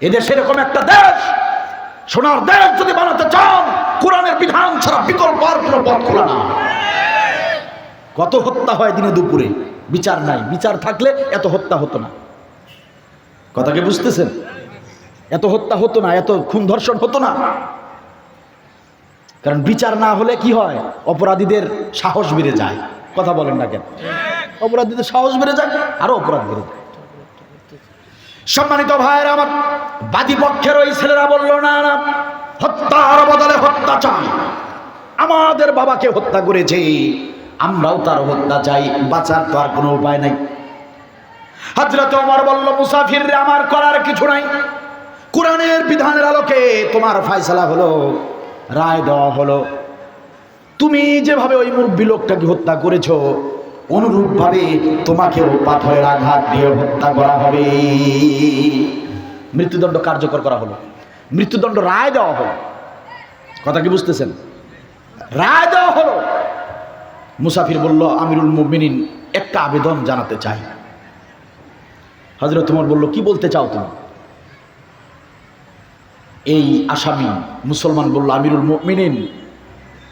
এদেশে এরকম একটা দেশ, সোনার দেশ যদি বানাতে চান, কোরআনের বিধান ছাড়া বিকল্প আর কোনো পথ খোলা না। কত হত্যা হয় দিনে দুপুরে, বিচার নাই। বিচার থাকলে এত হত্যা হতো না। কথাকে বুঝতেছেন? এত হত্যা হতো না, এত খুন ধর্ষণ হতো না। কারণ বিচার না হলে কি হয়? অপরাধীদের সাহস বেড়ে যায়। কথা বলেন না কেন? অপরাধীদের সাহস বেড়ে যায়, আরো অপরাধ বেড়ে যায়। সম্মানিত ভাইয়েরা আমার, বাদী পক্ষের ওই ছেলেরা বলল, না না, হত্যার বদলে হত্যা চাই। আমাদের বাবাকে হত্যা করেছে, আমরাও তার হত্যা চাই, বাঁচার তো আর কোনো উপায় নাই। হযরত ওমর বলল, মুসাফিররে আমার করার কিছু নাই, কোরআনের বিধানের আলোকে তোমার ফয়সালা হলো, রায় দেওয়া হলো। তুমি যেভাবে ওই মুরব্বী লোকটাকে হত্যা করেছো, অনুরূপভাবে তোমাকেও পাথরের আঘাত দিয়ে হত্যা করা হবে। মৃত্যুদণ্ড কার্যকর করা হলো, মৃত্যুদণ্ড রায় দেওয়া হলো। কথা কি বুঝতেছেন? রায় দেওয়া হলো। মুসাফির বলল, আমিরুল মুমিনিন, একটা আবেদন জানাতে চাই। হযরত ওমর বলল, কি বলতে চাও তুমি? এই আসামি মুসলমান বলল, আমিরুল মুমিনিন,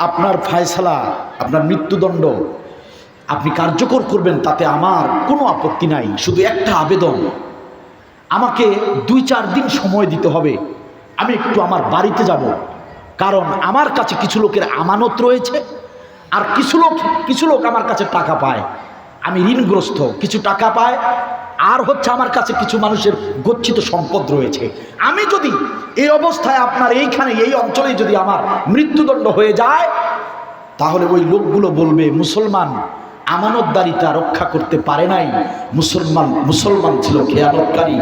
আপনার ফয়সালা, আপনার মৃত্যুদণ্ড আপনি কার্যকর করবেন, তাতে আমার কোনো আপত্তি নাই। শুধু একটা আবেদন, আমাকে 2-4 দিন সময় দিতে হবে। আমি একটু আমার বাড়িতে যাব, কারণ আমার কাছে কিছু লোকের আমানত রয়েছে, আর কিছু লোক আমার কাছে টাকা পায়। আমি ঋণগ্রস্ত, কিছু টাকা পায়, আর হচ্ছে আমার কাছে কিছু মানুষের গচ্ছিত সম্পদ রয়েছে। আমি যদি এই অবস্থায় আপনার এইখানে এই অঞ্চলে যদি আমার মৃত্যুদণ্ড হয়ে যায়, তাহলে ওই লোকগুলো বলবে মুসলমান আমানতদারিতা রক্ষা করতে পারে নাই, মুসলমান ছিল খেয়ানতকারী।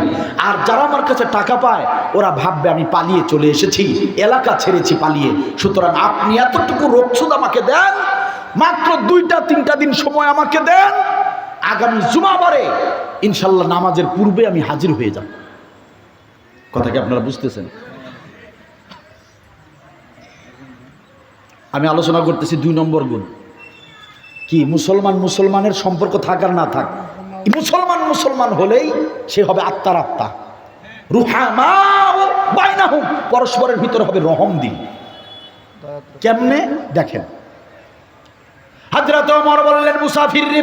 আর যারা আমার কাছে টাকা পায়, ওরা ভাববে আমি পালিয়ে চলে এসেছি, এলাকা ছেড়েছি পালিয়ে। সুতরাং আপনি এতটুকু রক্ষুদ আমাকে দেন, মাত্র 2-3 দিন সময় আমাকে দেন। আগামী জুমাবারে ইনশাল্লাহ নামাজের পূর্বে আমি হাজির হয়ে যাব। কথা কি আপনারা বুঝতেছেন? আমি আলোচনা করতেছি 2 নম্বর গুণ কি, মুসলমানের সম্পর্ক থাক আর না থাক, মুসলমান হলেই সে হবে আত্মার আত্মা। রুহামা বাইনাহুম, পরস্পরের ভিতরে হবে রহম দিন। কেমনে দেখেন, হযরত ওমর বললেন, মুসাফির রে,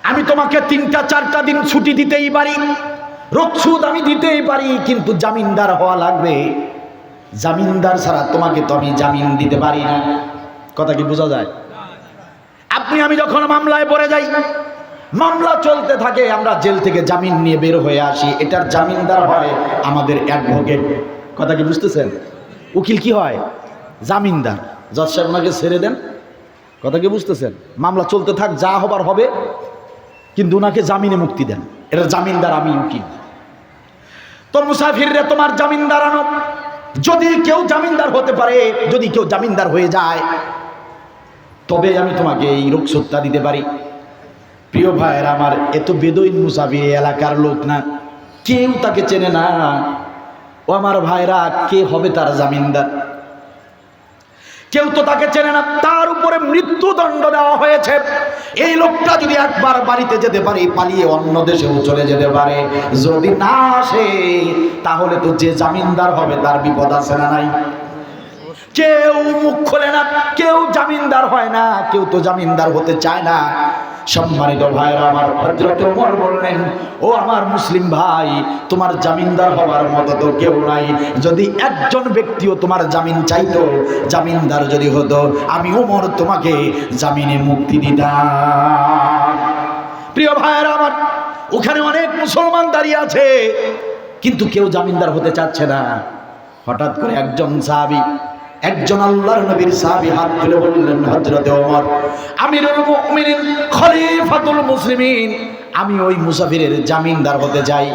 আমি তোমাকে 3-4টা দিন ছুটি দিতেই পারি, রক্ষুদ আমি দিতেই পারি, কিন্তু জামিনদার হওয়া লাগবে। জামিনদার ছাড়া তোমাকে তো আমি জামিন দিতে পারি না। কথা কি বোঝা যায়? আমি যখন মামলায় পড়ে যাই, মামলা চলতে থাকে, আমরা জেল থেকে জামিন নিয়ে বের হয়ে আসি, এটার জামিনদার হয় আমাদের অ্যাডভোকেট। কথা কি বুঝতেছেন? উকিল কি হয়? জামিনদার। জজ সাহেব ওনাকে ছেড়ে দেন। কথা কি বুঝতেছেন? মামলা চলতে থাক, যা হবার হবে, কিন্তু ওনাকে জামিনে মুক্তি দেন, এটার জামিনদার আমি উকিল। তোর মুসাফিররে তোমার জামিনদার আনো। যদি কেউ জামিনদার হতে পারে, যদি কেউ জামিনদার হয়ে যায়, তবে আমি তোমাকে এই রক্ষা দিতে পারি। প্রিয় ভাইয়ের আমার, এত বেদইন মুসাফির, এলাকার লোক না, কেউ তাকে চেনে না। ও আমার ভাইরা, কে হবে তার জামিনদার? কেউ তো তাকে চেনে না। তার উপরে মৃত্যুদণ্ড দেওয়া হয়েছে। এই লোকটা যদি একবার বাড়িতে যেতে পারে, পালিয়ে অন্য দেশেও চলে যেতে পারে। যদি না আসে, তাহলে তো যে জামিনদার হবে তার বিপদ আছে না নাই? কেউ মুখ খোলে না, কেউ জামিনদার হয় না, কেউ তো জামিনদার হতে চায় না। সম্মানিত ভাইরা আমার, হযরত ওমর বললেন, ও আমার মুসলিম ভাই, তোমার জামিনদার হওয়ার মতো তো কেউ নাই। যদি একজন ব্যক্তিও তোমার জামিন চাইতো, জামিনদার যদি হতো, আমি ওমর তোমাকে জামিনে মুক্তি দিতাম। প্রিয় ভাইরা আমার, ওখানে অনেক মুসলমান দাঁড়িয়ে আছে, কিন্তু কেউ জামিনদার হতে চাচ্ছে না। হঠাৎ করে একজন সাহাবী, একজন আল্লাহর নবীর সাহাবী হাত তুলে বললেন, হযরত ওমর, আমিরুল মুমিনিন, খলিফাতুল মুসলিমিন, আমি ওই মুসাফিরের জামিনদার হতে চাই।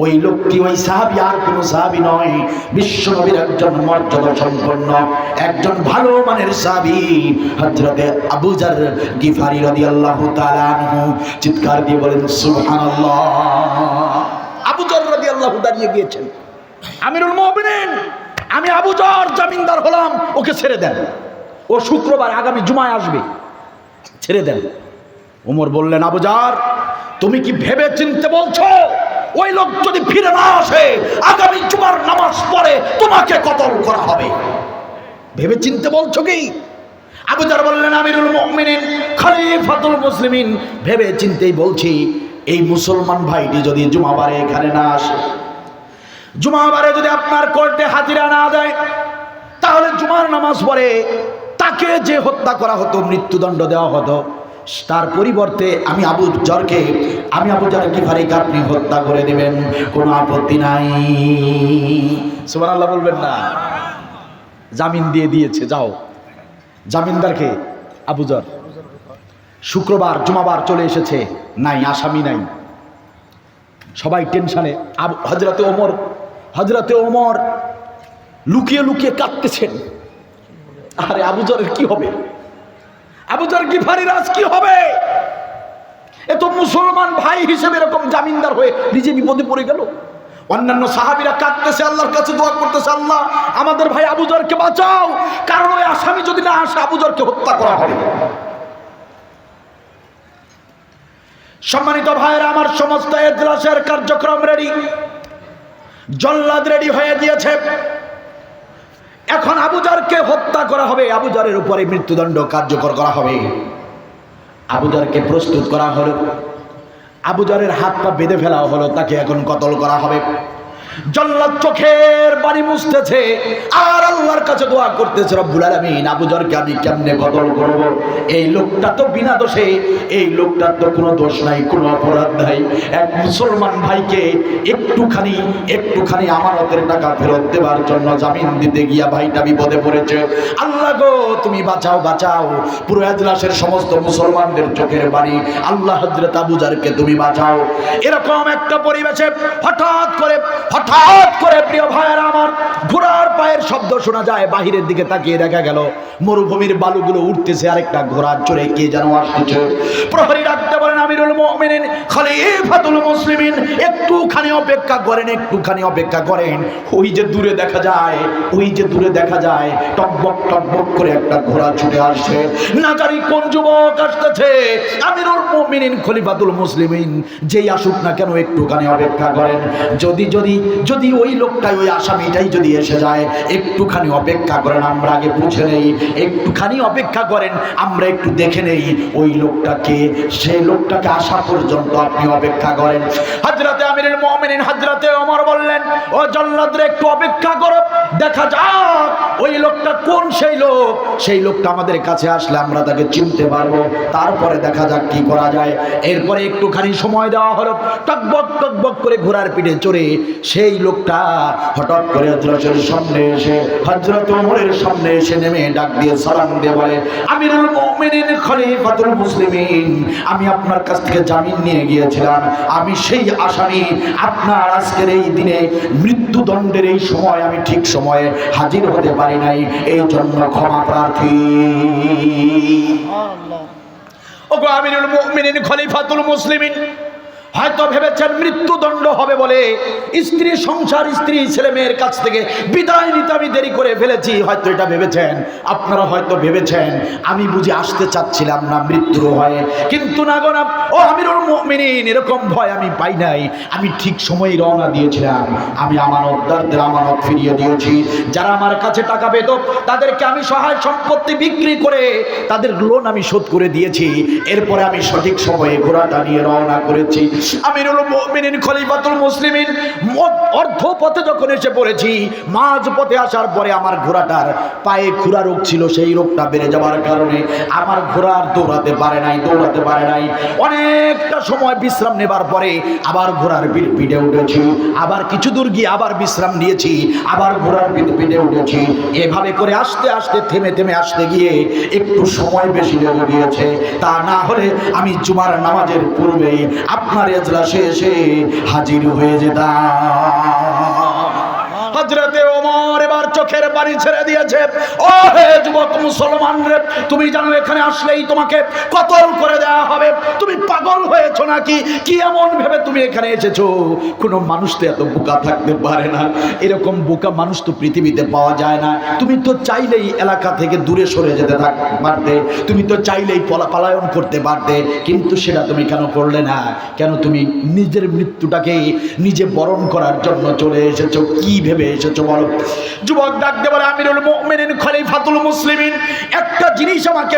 ওই লোকটি, ওই সাহাবী আর কোনো সাহাবী নয়, বিশ্ব নবীর একজন মর্যাদা সম্পন্ন, একজন ভালো মানের সাহাবী, হযরত আবু যার গিফারি রাদিয়াল্লাহু তাআলা আনহু। চিৎকার দিয়ে বলেন সুবহানাল্লাহ। আবু যার রাদিয়াল্লাহু দাঁড়িয়ে গিয়েছেন, আমিরুল মুমিনিন, আমি আবু যার জামিনদার হলাম, ওকে ছেড়ে দেন, ও শুক্রবার আগামী জুমায় আসবে, ছেড়ে দেন। ওমর বললেন, আবু যার, তুমি কি ভেবে চিনতে বলছো? ওই লোক যদি ফিরে না আসে আগামী জুমার নামাজ পড়ে তোমাকে কতল করা হবে। ভেবে চিনতে বলছো কি? আবু জার বললেন, আমিরুল মুমিনিন খলিফাতুল মুসলিমিন, ভেবে চিন্তেই বলছি, এই মুসলমান ভাইটি যদি জুমাবারে এখানে না আসে, জুমাবারে যদি আপনার কোর্টে হাজিরা না দেয়, তাহলে জুমার নামাজ পড়ে তাকে যে হত্যা করা হতো, মৃত্যুদণ্ড দেওয়া হতো, তার পরিবর্তে আমি আবু জার গিফারিকে আপনি হত্যা করে দেবেন, কোনো আপত্তি নাই। সুবহানাল্লাহ বলবেন না? জামিন দিয়ে দিয়েছে, যাও। জামিনদারকে আবু জার। শুক্রবার জুমাবার চলে এসেছে, নাই আসামি নাই, সবাই টেনশনে। হযরতে ওমর লুকিয়ে লুকিয়ে কাঁদতেছেন। আরে আবু জারের কি হবে? আবু জার গিফারির আজ কি হবে? এ তো মুসলমান ভাই হিসেবে এরকম জামিনদার হয়ে নিজে বিপদে পড়ে গেল। অন্যান্য সাহাবীরা কাঁদতেছে, আল্লাহর কাছে দোয়া করতেছে, আল্লাহ আমাদের ভাই আবু জারকে বাঁচাও, কারণ ওই আসামি যদি না আসে আবু জারকে হত্যা করা হবে। সম্মানিত ভাইয়েরা আমার, সমস্ত এজলাসের কার্যক্রম রেডি, জল্লাদ রেডি হয়ে গিয়েছে। এখন আবু জারকে হত্যা করা হবে, আবু জারের উপরে মৃত্যুদণ্ড কার্যকর করা হবে। আবু জারকে প্রস্তুত করা হলো, আবু জারের হাত পা বেঁধে ফেলা হলো, তাকে এখন কতল করা হবে। জল্লাদ চোখের পানি মুছতেছে আর আল্লাহর কাছে দোয়া করতেছে, রব্বুল আলামিন আবু জারকে আমি কেমনে কতল করব? এই লোকটা তো বিনা দোষে, এই লোকটার তো কোনো দোষ নাই, কোনো অপরাধ নাই। এক মুসলমান ভাইকে একটুখানি আমানতের টাকা ফেরত দেওয়ার জন্য জামিন দিতে গিয়া ভাইটা বিপদে পড়েছে। আল্লাহ গো তুমি বাঁচাও, বাঁচাও। পুরো এজলাসের সমস্ত মুসলমানদের চোখের পানি, আল্লাহ হযরত আবু জারকে তুমি বাঁচাও। এরকম একটা পরিবেশে হঠাৎ করে প্রিয় ভাইয়েরা আমার, ঘোড়ার পায়ের শব্দ শোনা যায়। বাহিরের দিকে তাকিয়ে দেখা গেল মরুভূমির বালুগুলো উঠতেছে, আরেকটা ঘোড়ার চড়ে কে যেন আসছে। প্রহরী ডাকতে বলেন, আমিরুল মুমিনিন খলিফাতুল মুসলিমিন, একটুখানি অপেক্ষা করেন, একটুখানি অপেক্ষা করেন। ওই যে দূরে দেখা যায় টকবক টকবক করে একটা ঘোড়া ছুটে আসছে। না জানি কোন যুবক আসতেছে। আমিরুল মুমিনিন খলিফাতুল মুসলিমিন যেই আসুক না কেন, একটুখানি অপেক্ষা করেন। যদি ওই লোকটাই, ওই আসামিটাই যদি এসে যায়, একটুখানি অপেক্ষা করেন, আমরা আগে বুঝে নেই, একটুখানি অপেক্ষা করেন, আমরা একটু দেখে নেই ওই লোকটাকে, সেই লোকটাকে আসা পর্যন্ত আপনি অপেক্ষা করেন। হযরতে আমিরুল মুমিনিন হযরতে ওমর বললেন, ও জল্লাদরে একটু অপেক্ষা করো, দেখা যাক ওই লোকটা কোন সেই লোকটা আমাদের কাছে আসলে আমরা তাকে চিনতে পারবো, তারপরে দেখা যাক কি করা যায়। এরপরে একটুখানি সময় দেওয়া হলো। টকবক করে ঘোড়ার পিঠে চড়ে সেই লোকটা হঠাৎ করে হযরতের সামনে এসে, হযরত ওমরের সামনে এসে নেমে ডাক দিয়ে সালাম দিয়ে বলে, আমিরুল মুমিনিন খলিফাতুল মুসলিমিন, আমি আপনার কাছ থেকে জামিন নিয়ে গিয়েছিলাম, আমি সেই আসামি। আপনার আজকের এই দিনে মৃত্যুদণ্ডের এই সময় আমি ঠিক সময়ে হাজির হতে পারি নাই, এই জন্য ক্ষমা প্রার্থী। ওগো আমিরুল মুমিনিন খলিফাতুল মুসলিমিন, হয়তো ভেবেছেন মৃত্যুদণ্ড হবে বলে স্ত্রী সংসার, স্ত্রী ছেলে মেয়ের কাছ থেকে বিদায় নিতে আমি দেরি করে ফেলেছি, হয়তো এটা ভেবেছেন। আপনারা হয়তো ভেবেছেন আমি বুঝি আসতে চাচ্ছিলাম না মৃত্যুর ভয়ে, কিন্তু না গো না। ও আমিরুল মুমিনিন, এরকম ভয় আমি পাই নাই। আমি ঠিক সময়ে রওনা দিয়েছিলাম, আমি আমানতদারদের আমানত ফিরিয়ে দিয়েছি। যারা আমার কাছে টাকা পেত তাদেরকে আমি সহায় সম্পত্তি বিক্রি করে তাদের লোন আমি শোধ করে দিয়েছি। এরপরে আমি সঠিক সময়ে ঘোড়াটা নিয়ে রওনা করেছি। আমিরুল মুমিনিন খলিফাতুল মুসলিমিন অর্ধ পথে যখন এসে পড়েছি, মাঝ পথে আসার পরে আমার ঘোড়াটার পায়ে খুরা রোগ ছিল, সেই রোগটা বেড়ে যাওয়ার কারণে আমার ঘোড়া আর দৌড়াতে পারে নাই। অনেকটা সময় বিশ্রাম নেবার পরে আবার ঘোড়ার পিঠে উঠেছি, আবার কিছু দূর গিয়ে আবার বিশ্রাম নিয়েছি, আবার ঘোড়ার পিঠে উঠেছি। এভাবে করে আস্তে আস্তে থেমে আসতে গিয়ে একটু সময় বেশি লেগে গিয়েছে। তা না হলে আমি জুমার নামাজের পূর্বেই আপনার এজলাসে এসে হাজির হয়ে যেতাম। হযরতে ওমর এবার চোখের পানি ছেড়ে দিয়েছে। ও হে যুবক মুসলমান রে, তুমি জানো এখানে আসলেই তোমাকে কতল করে দেওয়া হবে। তুমি পাগল হয়েছো নাকি? কি এমন ভেবে তুমি এখানে এসেছো? কোনো মানুষ তো এত বোকা থাকতে পারে না, এরকম বোকা মানুষ তো পৃথিবীতে পাওয়া যায় না। তুমি তো চাইলেই এলাকা থেকে দূরে সরে যেতে পারতে, তুমি তো চাইলেই পলায়ন করতে পারতে, কিন্তু সেটা তুমি কেন করলে না? কেন তুমি নিজের মৃত্যুটাকে নিজে বরণ করার জন্য চলে এসেছো? কি ভেবে এসেছো বলো? যুবক ডাকতে বলে, আমিরুল মুমিনিন খলিফাতুল মুসলিমিন, একটা জিনিস আমাকে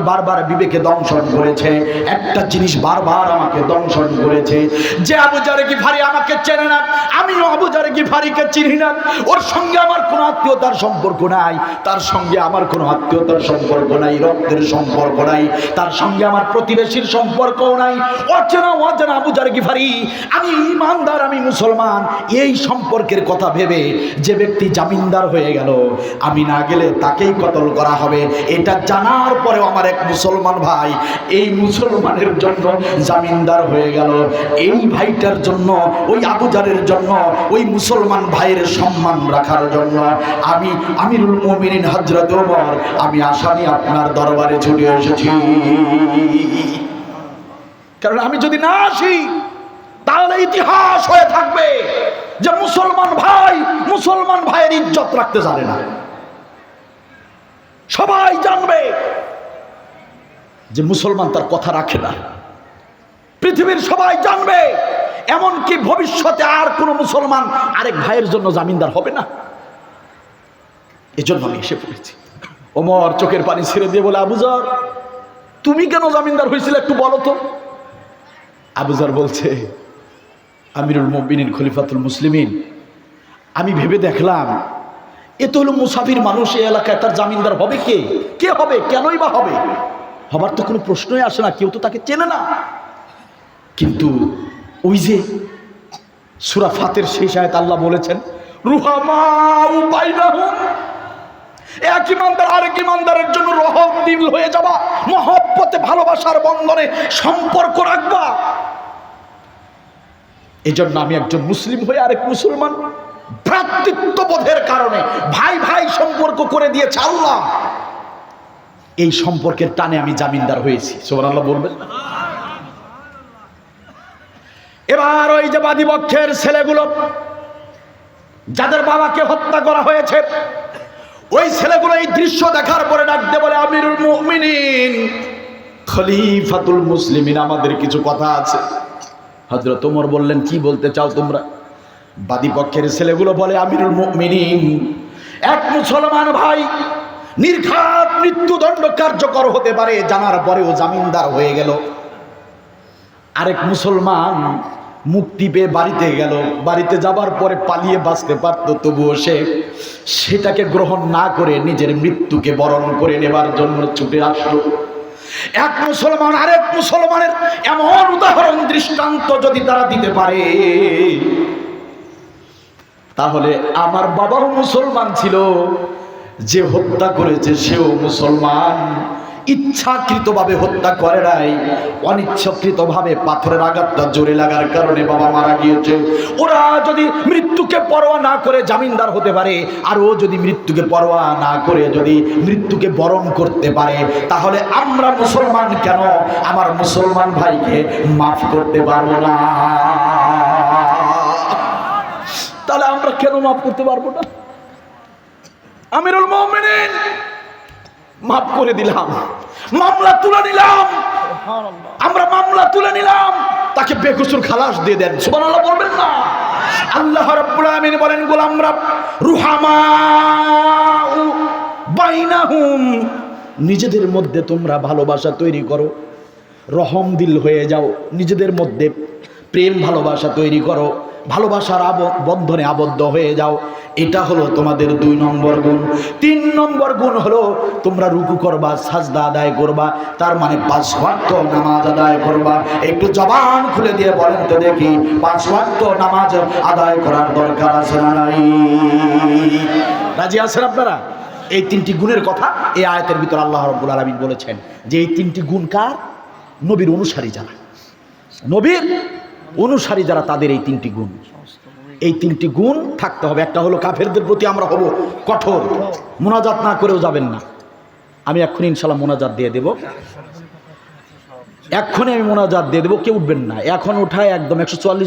বারবার বিবেকে দংশন করেছে, একটা জিনিস বারবার আমাকে দংশন করেছে, যে আবু জার গিফারি আমাকে চেনে না, আমিও আবু জার গিফারিকে চিনি না। ওর সঙ্গে আমার কোনো আত্মীয়তার সম্পর্ক নাই, তার সঙ্গে আমার কোনো আত্মীয়তার সম্পর্ক নাই, রক্তের সম্পর্ক নাই, তার সঙ্গে আমার প্রতিবেশীর সম্পর্কও নাই। অচেনা আবু জার গিফারি, আমি ঈমানদার, আমি মুসলমান, এই সম্পর্কের কথা ভেবে যে ব্যক্তি জামিনদার হয়ে গেল, আমি না গেলে তাকেই কতল করা হবে, এটা জানার পরেও আমার এক মুসলমান ভাই এই মুসলমানের জন্য জামিনদার হয়ে গেল। এই ভাইটার জন্য, ওই আবু জারের জন্য, ওই মুসলমান ভাইয়ের সম্মান রাখার জন্য আমি আমিরুল মুমিনিন হযরত ওমর, আমি আসামি আপনার দরবারে ছুটে এসেছি। কারণ আমি যদি না আসি তাহলে ইতিহাস হয়ে থাকবে যে মুসলমান ভাইয়ের ইজ্জত রাখতে জানে না। সবাই জানবে যে মুসলমান তার কথা রাখে না, পৃথিবীর সবাই জানবে। এমনকি ভবিষ্যতে আর কোন মুসলমান আরেক ভাইয়ের জন্য জামিনদার হবে না। এজন্য আমি এসে পড়েছি। ওমর চোখের পানি ছেড়ে দিয়ে বলে, আবু জার তুমি কেন জামিনদার হয়েছিল একটু বলো তো। আবু জার বলছে, আমিরুল মুমিনিন খলিফাতুল মুসলিমিন, আমি ভেবে দেখলাম এ তো হলো মুসাফির মানুষ, এই এলাকায় তার জামিনদার হবে কে হবে, কেনই বা হবে? হবার তো কোনো প্রশ্নই আসে না, কেউ তো তাকে চেনে না। কিন্তু ওই যে সূরা ফাতের শেষ আয়াত আল্লাহ বলেছেন, রুহামাউ বাইনাহুম, এক ইমানদার আরেক ইমানদারের জন্য রহম দিল হয়ে যাবা, মহব্বতে ভালোবাসার বন্ধনে সম্পর্ক রাখবা। এজন্য আমি একজন মুসলিম হয়ে আরেক মুসলমান ভ্রাতৃত্ববোধের কারণে ভাই সম্পর্ক করে দিয়েছে আল্লাহ, এই সম্পর্কের টানে আমি জামিনদার হয়েছি। সুবহানাল্লাহ বলবেন না? এবার ওই যে বাদীপক্ষের ছেলেগুলো যাদের বাবাকে হত্যা করা হয়েছে, ওই ছেলেগুলো এই দৃশ্য দেখার পরে ডাকতে বলে, আমিরুল মুমিনিন খলিফাতুল মুসলিমিন, আমাদের কিছু কথা আছে। হযরত ওমর বললেন, কি বলতে চাও তোমরা? বাদীপক্ষের ছেলেগুলো বলে, আমিরুল মুমিনিন, এক মুসলমান ভাই নির্ঘাত মৃত্যুদণ্ড কার্যকর হতে পারে জানার পরেও জামিনদার হয়ে গেল। আরেক মুসলমান মুক্তি পেয়ে বাড়িতে গেল, বাড়িতে যাবার পরে পালিয়ে বাঁচতে পারত, তবুও সেটাকে গ্রহণ না করে নিজের মৃত্যুকে বরণ করে নেবার জন্য ছুটে আসলো। এক মুসলমান আরেক মুসলমানের এমন উদাহরণ দৃষ্টান্ত যদি তারা দিতে পারে, তাহলে আমার বাবাও মুসলমান ছিল, যে হত্যা করেছে সেও মুসলমান। ইচ্ছাকৃতভাবে হত্যা করে নাই, অনিচ্ছাকৃতভাবে পাথরের আঘাতটা জোরে লাগার কারণে বাবা মারা গিয়েছে। ওরা যদি মৃত্যুকে পরোয়া না করে জামিনদার হতে পারে, আর ও যদি মৃত্যুকে পরোয়া না করে যদি মৃত্যুকে বরণ করতে পারে, তাহলে আমরা মুসলমান কেন আমার মুসলমান ভাইকে মাফ করতে পারবো না? তাহলে আমরা কেন মাফ করতে পারবো না? আমিরুল মুমিনিন মাফ করে দিলাম, মামলা তুলে নিলাম, আমরা মামলা তুলে নিলাম, তাকে বেকসুর খালাস দিয়ে দেন। সুবহানাল্লাহ বলবেন না? আল্লাহ রাব্বুল আলামিন বলেন, গোলামরা রুহামাউ বাইনাহুম, নিজেদের মধ্যে তোমরা ভালোবাসা তৈরি করো, রহম দিল হয়ে যাও, নিজেদের মধ্যে প্রেম ভালোবাসা তৈরি করো, ভালোবাসার বন্ধনে আবদ্ধ হয়ে যাও। এটা হলো তোমাদের 2 নম্বর গুণ। 3 নম্বর গুণ হলো তোমরা রুকু করবা, সাজদা আদায় করবা, তার মানে 5 ওয়াক্ত নামাজ আদায় করবা। একটু জবান খুলে দিয়ে বলেন তো দেখি, 5 ওয়াক্ত নামাজ আদায় করার দরকার আছে না নাই? রাজি আছেন আপনারা? এই 3টি গুণের কথা এই আয়াতের ভিতর আল্লাহ রাব্বুল আলামিন বলেছেন যে এই 3টি গুণ কার? নবীর অনুসারী যারা, নবীর অনুসারী যারা, তাদের এই 3টি গুণ। এই তিনটি গুণ থাকতে হবে। একটা হলো কাফেরদের প্রতি আমরা হব কঠোর, মোনাজাত না করেও যাবেন না। আমি এক্ষুনি ইনশাল্লাহ মোনাজাত দিয়ে দেব, এক্ষুনি আমি মোনাজাত দিয়ে দেবো, কেউ উঠবেন না। এখন উঠায় একদম 144